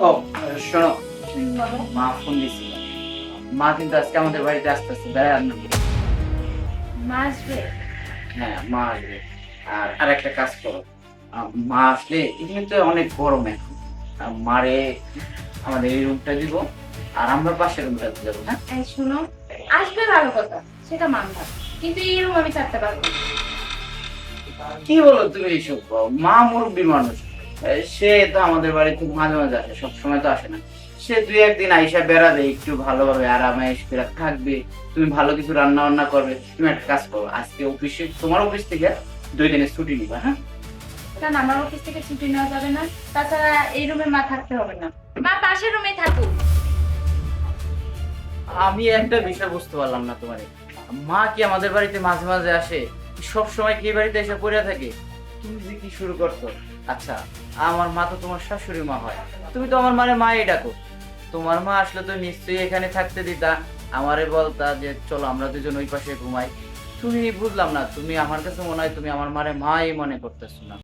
ও শোনো, বলো। মা ফোন দিছিল। মা কিন্তু আজকে আমাদের বাড়িতে আসতেছে বেড়ানোর জন্য। মা আসবে? হ্যাঁ, মা আসবে। আর আরেকটা কাজ করো, মা আসলে এখানে তো অনেক গরম এখন, মারে আমাদের এই রুমটা দিব, আর আমরা পাশের রুমটা যাবো। হ্যাঁ, এই শোনো, আসবে ভালো কথা, সেটা মানলাম, কিন্তু এই রুম আমি থাকতে পারবো না। কি বলো তুমি এইসব? মা মুরব্বী মানুষ, সে তো আমাদের বাড়িতে মাঝে মাঝে আসে, সবসময় তো আসে না। সে দুই একদিন আইসা বেড়াবে, একটু ভালোভাবে আরামে করে থাকবে। তুমি ভালো কিছু রান্না বান্না করবে। তুমি একটা কাজ করো, আজকে অফিসে, তোমার অফিস থেকে 2 দিনের ছুটি নিবা। হ্যাঁ, কারণ আমার অফিস থেকে ছুটি নেওয়া যাবে না, তাছাড়া এই রুমে মা থাকতে হবে না, মা পাশের রুমে থাকুক। আমি একটা বিষয় বুঝতে পারলাম না তোমার, মা কি আমাদের বাড়িতে মাঝে মাঝে আসে? সব সময় কি এই বাড়িতে এসে পড়ে থাকে? তুমি যে কি শুরু করছো! আচ্ছা, আমার মা তো তোমার শাশুড়ি মা হয়, তুমি তো আমার মানে মাই ডাকো। তোমার মা আসলে তো নিশ্চয়ই এখানে থাকতে দিতা, আমারে বলতা যে চলো আমরা দুজন ওই পাশে ঘুমাই। তুমি বুঝলাম না, তুমি আমার কাছে মনে হয় তুমি আমার মারে মাই মনে করতেছো না।